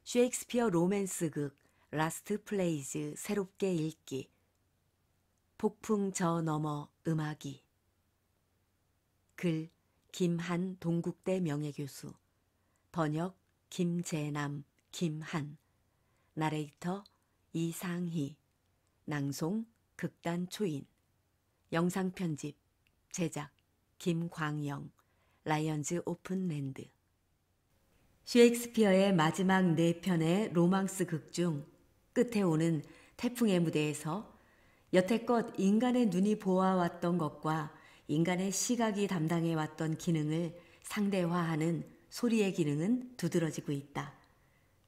셰익스피어 로맨스극 라스트 플레이즈 새롭게 읽기. 폭풍 저 너머 음악이. 글 김한 동국대 명예교수. 번역 김재남 김한. 나레이터 이상희. 낭송 극단 초인. 영상 편집 제작 김광영. 라이언즈 오픈랜드. 셰익스피어의 마지막 4편의 로망스 극 중 끝에 오는 태풍의 무대에서 여태껏 인간의 눈이 보아왔던 것과 인간의 시각이 담당해왔던 기능을 상대화하는 소리의 기능은 두드러지고 있다.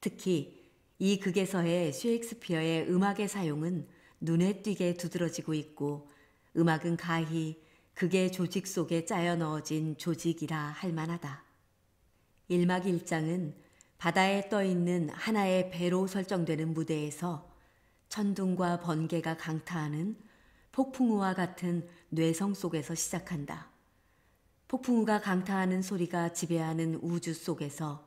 특히 이 극에서의 셰익스피어의 음악의 사용은 눈에 띄게 두드러지고 있고, 음악은 가히 극의 조직 속에 짜여 넣어진 조직이라 할 만하다. 1막 1장은 바다에 떠있는 하나의 배로 설정되는 무대에서 천둥과 번개가 강타하는 폭풍우와 같은 뇌성 속에서 시작한다. 폭풍우가 강타하는 소리가 지배하는 우주 속에서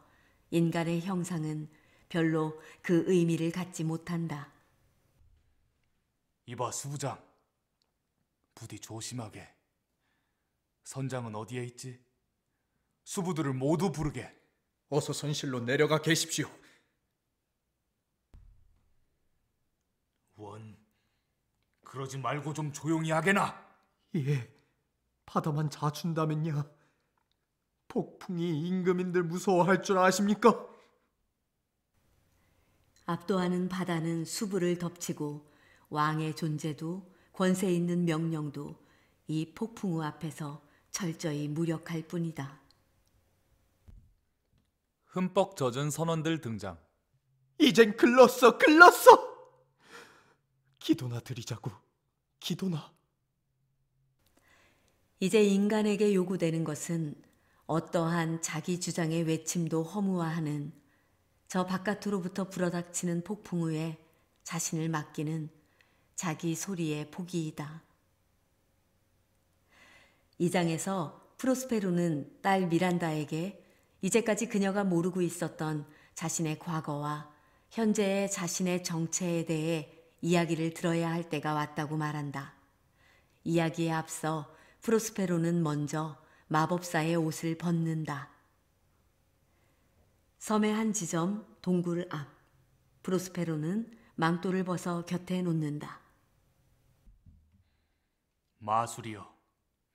인간의 형상은 별로 그 의미를 갖지 못한다. 이봐 수부장, 부디 조심하게. 선장은 어디에 있지? 수부들을 모두 부르게. 어서 선실로 내려가 계십시오. 원, 그러지 말고 좀 조용히 하게나. 예, 바다만 자춘다면야. 폭풍이 임금인들 무서워할 줄 아십니까? 압도하는 바다는 수부를 덮치고 왕의 존재도 권세 있는 명령도 이 폭풍우 앞에서 철저히 무력할 뿐이다. 흠뻑 젖은 선원들 등장. 이젠 글렀어. 기도나 드리자고, 기도나. 이제 인간에게 요구되는 것은 어떠한 자기 주장의 외침도 허무화하는, 저 바깥으로부터 불어닥치는 폭풍우에 자신을 맡기는 자기 소리의 포기이다. 이 장에서 프로스페루는 딸 미란다에게 이제까지 그녀가 모르고 있었던 자신의 과거와 현재의 자신의 정체에 대해 이야기를 들어야 할 때가 왔다고 말한다. 이야기에 앞서 프로스페루는 먼저 마법사의 옷을 벗는다. 섬의 한 지점 동굴 앞, 프로스페루는 망토를 벗어 곁에 놓는다. 마술이여,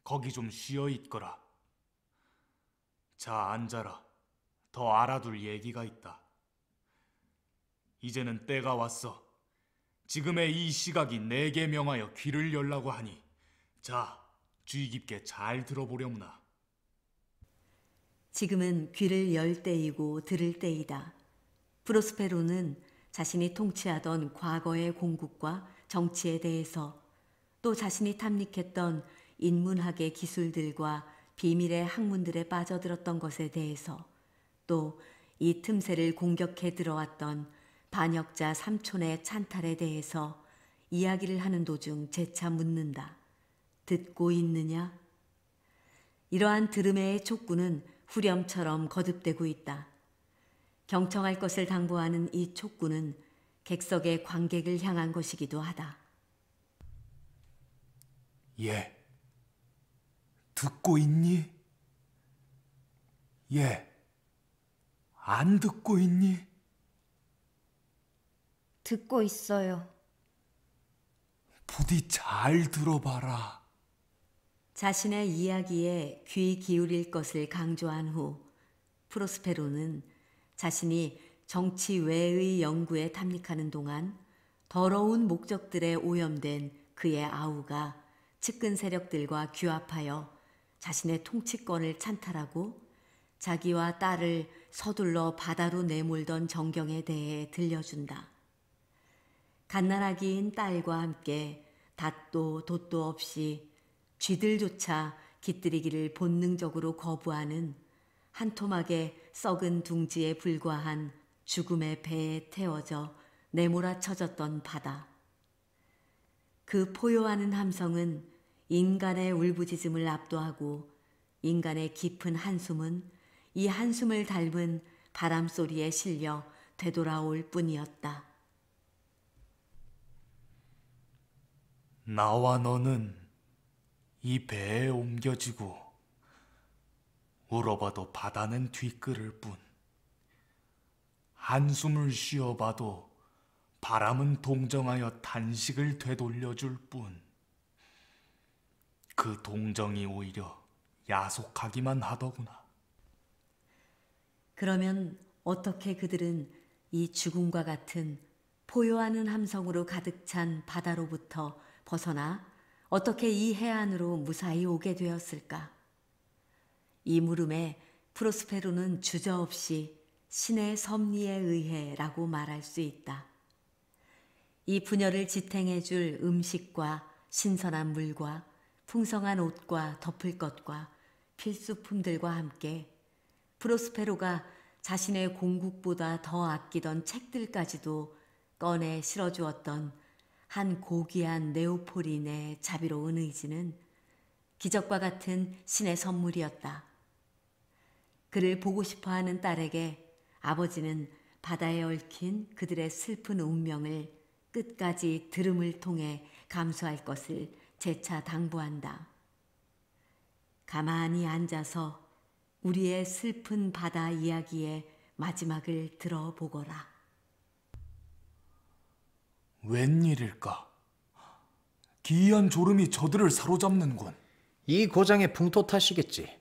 거기 좀 쉬어 있거라. 자, 앉아라. 더 알아둘 얘기가 있다. 이제는 때가 왔어. 지금의 이 시각이 내게 명하여 귀를 열라고 하니, 자, 주의 깊게 잘 들어보려무나. 지금은 귀를 열 때이고 들을 때이다. 프로스페루는 자신이 통치하던 과거의 공국과 정치에 대해서, 또 자신이 탐닉했던 인문학의 기술들과 비밀의 학문들에 빠져들었던 것에 대해서, 또 이 틈새를 공격해 들어왔던 반역자 삼촌의 찬탈에 대해서 이야기를 하는 도중 재차 묻는다. 듣고 있느냐? 이러한 들음의 촉구는 후렴처럼 거듭되고 있다. 경청할 것을 당부하는 이 촉구는 객석의 관객을 향한 것이기도 하다. 예, 듣고 있니? 예, 안 듣고 있니? 듣고 있어요. 부디 잘 들어봐라. 자신의 이야기에 귀 기울일 것을 강조한 후 프로스페루는 자신이 정치 외의 연구에 탐닉하는 동안 더러운 목적들에 오염된 그의 아우가 측근 세력들과 규합하여 자신의 통치권을 찬탈하고 자기와 딸을 서둘러 바다로 내몰던 전경에 대해 들려준다. 갓난아기인 딸과 함께 닷도 돛도 없이 쥐들조차 깃들이기를 본능적으로 거부하는 한 토막의 썩은 둥지에 불과한 죽음의 배에 태워져 내몰아쳐졌던 바다. 그 포효하는 함성은 인간의 울부짖음을 압도하고, 인간의 깊은 한숨은 이 한숨을 닮은 바람소리에 실려 되돌아올 뿐이었다. 나와 너는 이 배에 옮겨지고 울어봐도 바다는 뒤끓을 뿐, 한숨을 쉬어봐도 바람은 동정하여 단식을 되돌려줄 뿐, 그 동정이 오히려 야속하기만 하더구나. 그러면 어떻게 그들은 이 죽음과 같은 포효하는 함성으로 가득 찬 바다로부터 벗어나 어떻게 이 해안으로 무사히 오게 되었을까? 이 물음에 프로스페로는 주저없이 신의 섭리에 의해라고 말할 수 있다. 이 부녀를 지탱해 줄 음식과 신선한 물과 풍성한 옷과 덮을 것과 필수품들과 함께 프로스페로가 자신의 공국보다 더 아끼던 책들까지도 꺼내 실어주었던 한 고귀한 네오폴린의 자비로운 의지는 기적과 같은 신의 선물이었다. 그를 보고 싶어하는 딸에게 아버지는 바다에 얽힌 그들의 슬픈 운명을 끝까지 들음을 통해 감수할 것을 재차 당부한다. 가만히 앉아서 우리의 슬픈 바다 이야기의 마지막을 들어보거라. 웬일일까? 기이한 졸음이 저들을 사로잡는군. 이 고장의 풍토 탓이겠지.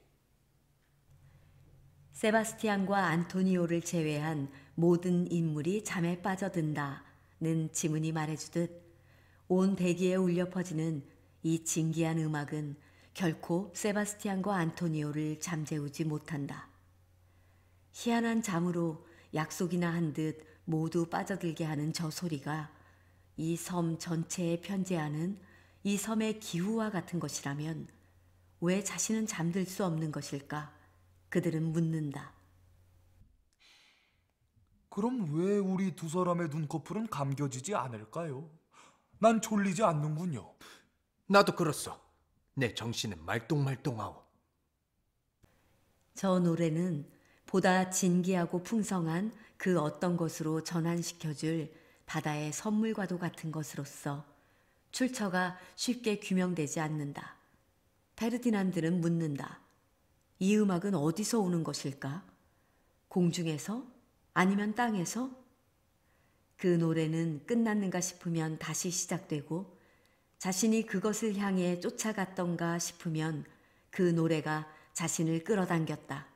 세바스티안과 안토니오를 제외한 모든 인물이 잠에 빠져든다는 지문이 말해주듯 온 대기에 울려 퍼지는 이 진기한 음악은 결코 세바스티안과 안토니오를 잠재우지 못한다. 희한한 잠으로 약속이나 한 듯 모두 빠져들게 하는 저 소리가 이 섬 전체에 편재하는 이 섬의 기후와 같은 것이라면 왜 자신은 잠들 수 없는 것일까? 그들은 묻는다. 그럼 왜 우리 두 사람의 눈꺼풀은 감겨지지 않을까요? 난 졸리지 않는군요. 나도 그렇소. 내 정신은 말똥말똥하오. 저 노래는 보다 진기하고 풍성한 그 어떤 것으로 전환시켜줄 바다의 선물과도 같은 것으로서 출처가 쉽게 규명되지 않는다. 페르디난드는 묻는다. 이 음악은 어디서 오는 것일까? 공중에서? 아니면 땅에서? 그 노래는 끝났는가 싶으면 다시 시작되고 자신이 그것을 향해 쫓아갔던가 싶으면 그 노래가 자신을 끌어당겼다.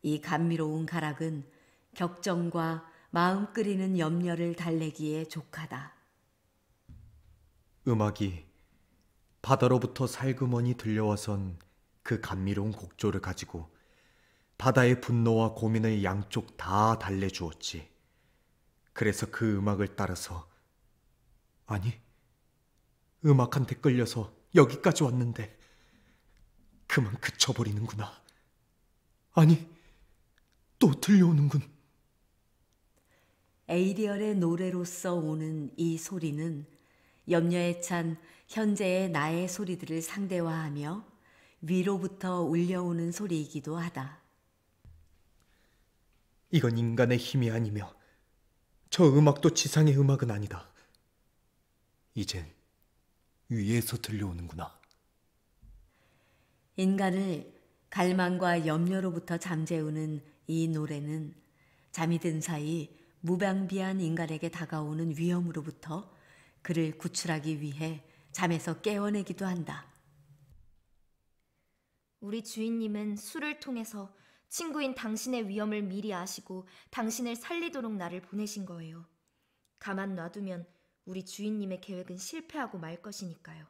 이 감미로운 가락은 격정과 마음 끓이는 염려를 달래기에 족하다. 음악이 바다로부터 살그머니 들려와선 그 감미로운 곡조를 가지고 바다의 분노와 고민을 양쪽 다 달래주었지. 그래서 그 음악을 따라서, 아니, 음악한테 끌려서 여기까지 왔는데 그만 그쳐버리는구나. 아니, 또 들려오는군. 에이리얼의 노래로서 오는 이 소리는 염려에 찬 현재의 나의 소리들을 상대화하며 위로부터 울려오는 소리이기도 하다. 이건 인간의 힘이 아니며 저 음악도 지상의 음악은 아니다. 이젠 위에서 들려오는구나. 인간을 갈망과 염려로부터 잠재우는 이 노래는 잠이 든 사이 무방비한 인간에게 다가오는 위험으로부터 그를 구출하기 위해 잠에서 깨어내기도 한다. 우리 주인님은 술을 통해서 친구인 당신의 위험을 미리 아시고 당신을 살리도록 나를 보내신 거예요. 가만 놔두면 우리 주인님의 계획은 실패하고 말 것이니까요.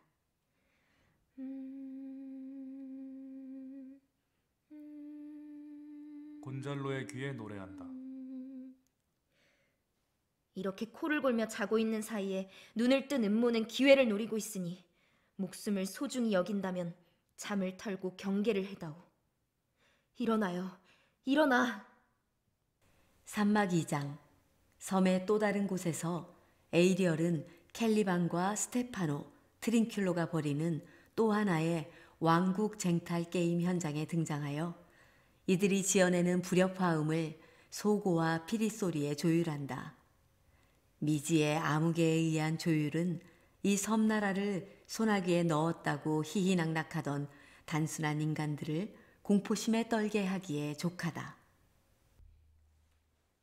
곤잘로의 귀에 노래한다. 이렇게 코를 골며 자고 있는 사이에 눈을 뜬 음모는 기회를 노리고 있으니 목숨을 소중히 여긴다면 잠을 털고 경계를 해다오. 일어나요. 일어나. 산막 2장. 섬의 또 다른 곳에서 에이리얼은 캘리반과 스테파노, 트린큘로가 벌이는 또 하나의 왕국 쟁탈 게임 현장에 등장하여 이들이 지어내는 불협화음을 소고와 피리 소리에 조율한다. 미지의 암흑에 의한 조율은 이 섬나라를 소나기에 넣었다고 희희낙낙하던 단순한 인간들을 공포심에 떨게 하기에 족하다.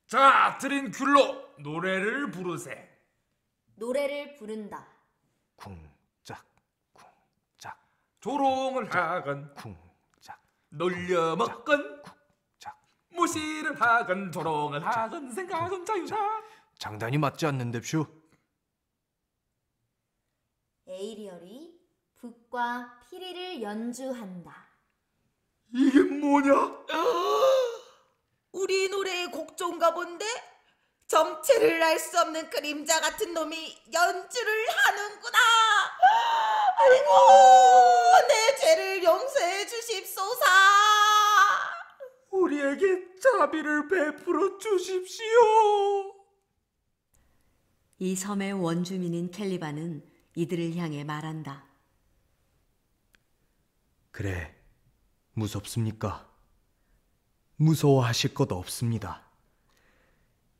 자, 들인 귤로 노래를 부르세. 노래를 부른다. 쿵짝 쿵짝 조롱을 하건 쿵짝 놀려먹건 짝. 무시를 하건 조롱을 하건 생각은 자유다. 장단이 맞지 않는데쇼. 에이리얼이 북과 피리를 연주한다. 이게 뭐냐? 우리 노래의 곡조인가 본데? 정체를 알 수 없는 그림자 같은 놈이 연주를 하는구나. 아이고, 내 죄를 용서해 주십소서. 우리에게 자비를 베풀어 주십시오. 이 섬의 원주민인 캘리바는 이들을 향해 말한다. 그래, 무섭습니까? 무서워하실 것 없습니다.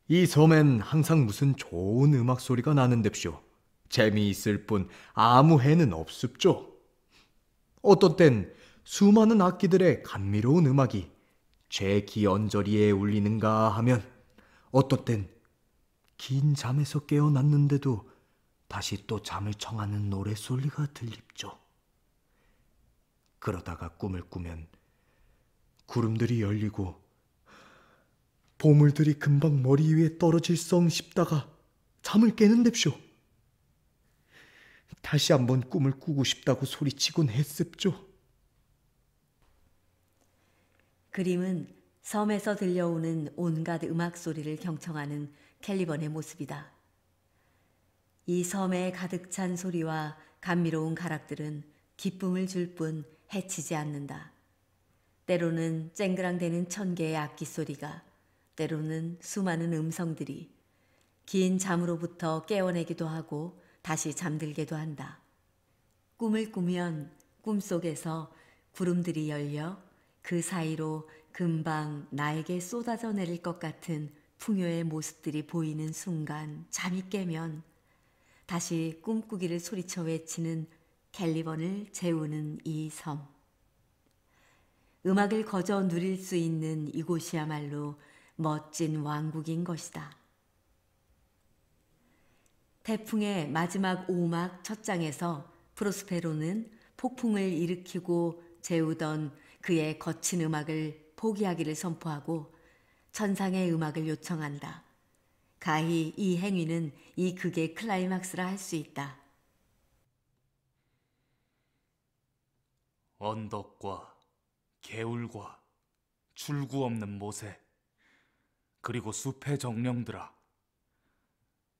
이 섬엔 항상 무슨 좋은 음악 소리가 나는데쇼. 재미있을 뿐 아무 해는 없습죠. 어떤 땐 수많은 악기들의 감미로운 음악이 제 귀 언저리에 울리는가 하면, 어떤 땐 긴 잠에서 깨어났는데도 다시 또 잠을 청하는 노래소리가 들립죠. 그러다가 꿈을 꾸면 구름들이 열리고 보물들이 금방 머리 위에 떨어질성 싶다가 잠을 깨는데쇼. 다시 한번 꿈을 꾸고 싶다고 소리치곤 했습죠. 그림은 섬에서 들려오는 온갖 음악 소리를 경청하는 캘리번의 모습이다. 이 섬에 가득 찬 소리와 감미로운 가락들은 기쁨을 줄 뿐 해치지 않는다. 때로는 쨍그랑대는 1000개의 악기 소리가, 때로는 수많은 음성들이 긴 잠으로부터 깨어내기도 하고 다시 잠들게도 한다. 꿈을 꾸면 꿈속에서 구름들이 열려 그 사이로 금방 나에게 쏟아져 내릴 것 같은 풍요의 모습들이 보이는 순간 잠이 깨면 다시 꿈꾸기를 소리쳐 외치는 캘리번을 재우는 이 섬. 음악을 거저 누릴 수 있는 이곳이야말로 멋진 왕국인 것이다. 태풍의 마지막 오막 첫 장에서 프로스페로는 폭풍을 일으키고 재우던 그의 거친 음악을 포기하기를 선포하고 천상의 음악을 요청한다. 가히 이 행위는 이 극의 클라이막스라 할 수 있다. 언덕과 개울과 출구 없는 모세, 그리고 숲의 정령들아,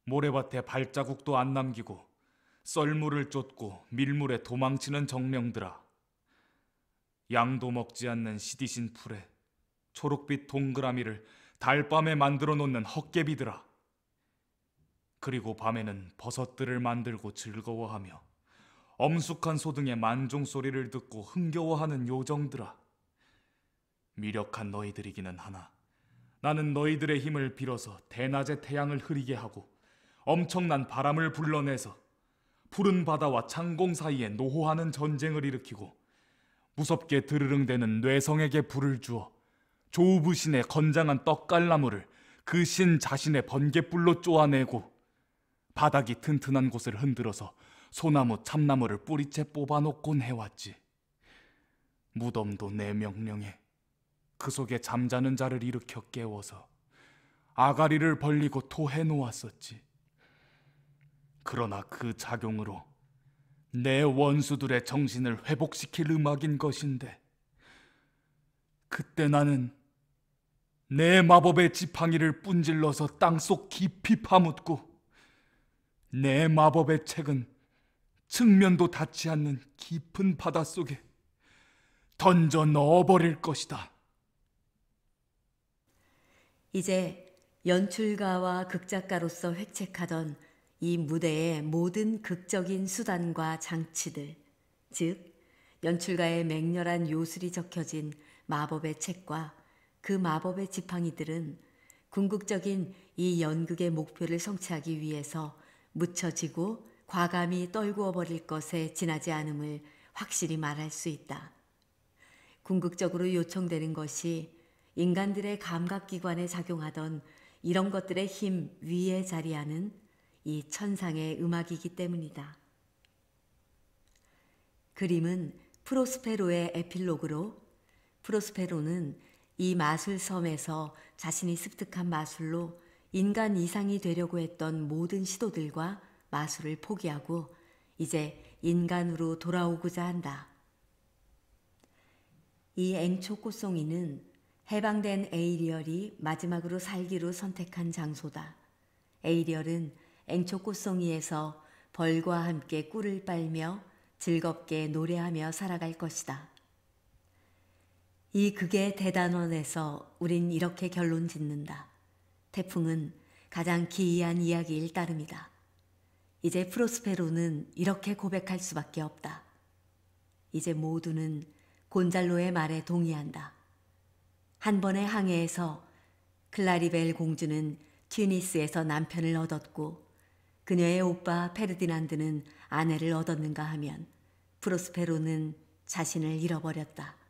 모래밭에 발자국도 안 남기고 썰물을 쫓고 밀물에 도망치는 정령들아, 양도 먹지 않는 시디신 풀에 초록빛 동그라미를 달밤에 만들어 놓는 헛개비들아, 그리고 밤에는 버섯들을 만들고 즐거워하며 엄숙한 소등의 만종 소리를 듣고 흥겨워하는 요정들아, 미력한 너희들이기는 하나 나는 너희들의 힘을 빌어서 대낮에 태양을 흐리게 하고 엄청난 바람을 불러내서 푸른 바다와 창공 사이에 노호하는 전쟁을 일으키고 무섭게 드르릉대는 뇌성에게 불을 주어 조우부신의 건장한 떡갈나무를 그 신 자신의 번갯불로 쪼아내고 바닥이 튼튼한 곳을 흔들어서 소나무 참나무를 뿌리채 뽑아놓곤 해왔지. 무덤도 내 명령에 그 속에 잠자는 자를 일으켜 깨워서 아가리를 벌리고 토해 놓았었지. 그러나 그 작용으로 내 원수들의 정신을 회복시킬 음악인 것인데, 그때 나는 내 마법의 지팡이를 뿜질러서 땅속 깊이 파묻고 내 마법의 책은 측면도 닿지 않는 깊은 바닷속에 던져 넣어버릴 것이다. 이제 연출가와 극작가로서 획책하던 이 무대의 모든 극적인 수단과 장치들, 즉 연출가의 맹렬한 요술이 적혀진 마법의 책과 그 마법의 지팡이들은 궁극적인 이 연극의 목표를 성취하기 위해서 묻혀지고 과감히 떨구어 버릴 것에 지나지 않음을 확실히 말할 수 있다. 궁극적으로 요청되는 것이 인간들의 감각기관에 작용하던 이런 것들의 힘 위에 자리하는 이 천상의 음악이기 때문이다. 그림은 프로스페로의 에필로그로 프로스페로는 이 마술섬에서 자신이 습득한 마술로 인간 이상이 되려고 했던 모든 시도들과 마술을 포기하고 이제 인간으로 돌아오고자 한다. 이 앵초 꽃송이는 해방된 에이리얼이 마지막으로 살기로 선택한 장소다. 에이리얼은 앵초 꽃송이에서 벌과 함께 꿀을 빨며 즐겁게 노래하며 살아갈 것이다. 이 극의 대단원에서 우린 이렇게 결론 짓는다. 태풍은 가장 기이한 이야기일 따름이다. 이제 프로스페로는 이렇게 고백할 수밖에 없다. 이제 모두는 곤잘로의 말에 동의한다. 한 번의 항해에서 클라리벨 공주는 튜니스에서 남편을 얻었고 그녀의 오빠 페르디난드는 아내를 얻었는가 하면 프로스페로는 자신을 잃어버렸다.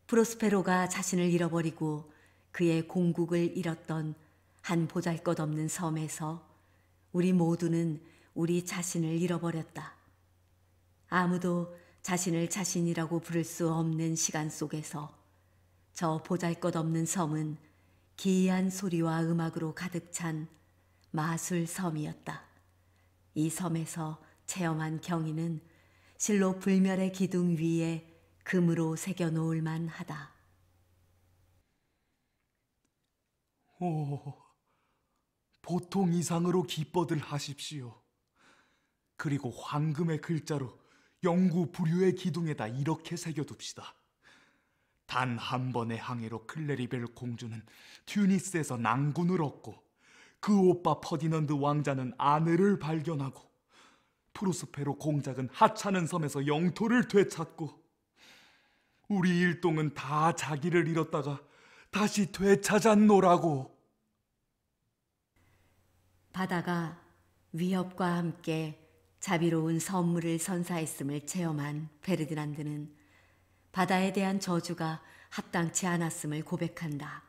프로스페로가 자신을 잃어버리고 그의 공국을 잃었던 한 보잘것없는 섬에서 우리 모두는 우리 자신을 잃어버렸다. 아무도 자신을 자신이라고 부를 수 없는 시간 속에서 저 보잘것없는 섬은 기이한 소리와 음악으로 가득 찬 마술 섬이었다. 이 섬에서 체험한 경이는 실로 불멸의 기둥 위에 금으로 새겨 놓을 만하다. 오, 보통 이상으로 기뻐들 하십시오. 그리고 황금의 글자로 영구 부류의 기둥에다 이렇게 새겨둡시다. 단 한 번의 항해로 클레리벨 공주는 튜니스에서 낭군을 얻고 그 오빠 퍼디넌드 왕자는 아내를 발견하고 프로스페로 공작은 하찮은 섬에서 영토를 되찾고 우리 일동은 다 자기를 잃었다가 다시 되찾았노라고. 바다가 위협과 함께 자비로운 선물을 선사했음을 체험한 페르디난드는 바다에 대한 저주가 합당치 않았음을 고백한다.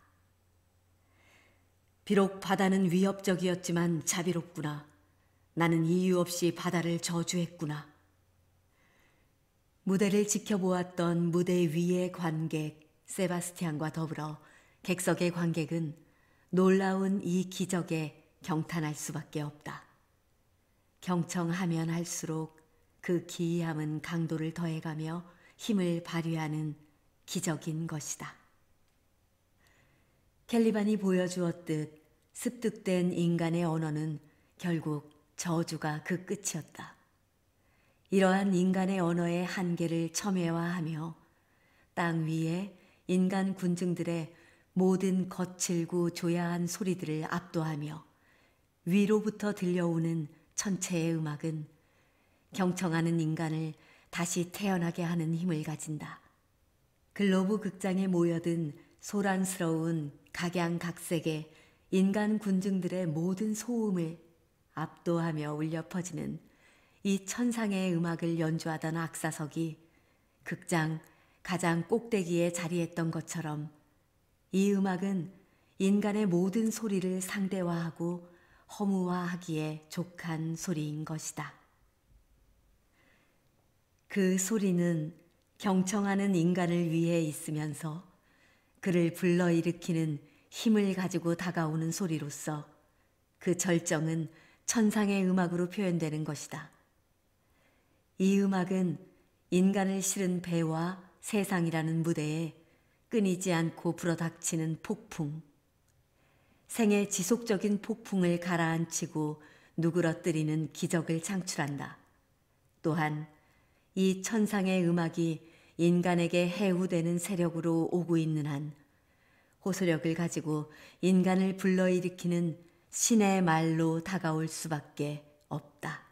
비록 바다는 위협적이었지만 자비롭구나. 나는 이유 없이 바다를 저주했구나. 무대를 지켜보았던 무대 위의 관객 세바스티안과 더불어 객석의 관객은 놀라운 이 기적에 경탄할 수밖에 없다. 경청하면 할수록 그 기이함은 강도를 더해가며 힘을 발휘하는 기적인 것이다. 캘리반이 보여주었듯 습득된 인간의 언어는 결국 저주가 그 끝이었다. 이러한 인간의 언어의 한계를 첨예화하며 땅 위에 인간 군중들의 모든 거칠고 조야한 소리들을 압도하며 위로부터 들려오는 천체의 음악은 경청하는 인간을 다시 태어나게 하는 힘을 가진다. 글로브 극장에 모여든 소란스러운 각양각색의 인간 군중들의 모든 소음을 압도하며 울려 퍼지는 이 천상의 음악을 연주하던 악사석이 극장 가장 꼭대기에 자리했던 것처럼 이 음악은 인간의 모든 소리를 상대화하고 허무화하기에 족한 소리인 것이다. 그 소리는 경청하는 인간을 위해 있으면서 그를 불러일으키는 힘을 가지고 다가오는 소리로서 그 절정은 천상의 음악으로 표현되는 것이다. 이 음악은 인간을 실은 배와 세상이라는 무대에 끊이지 않고 불어닥치는 폭풍, 생의 지속적인 폭풍을 가라앉히고 누그러뜨리는 기적을 창출한다. 또한 이 천상의 음악이 인간에게 해후되는 세력으로 오고 있는 한 호소력을 가지고 인간을 불러일으키는 신의 말로 다가올 수밖에 없다.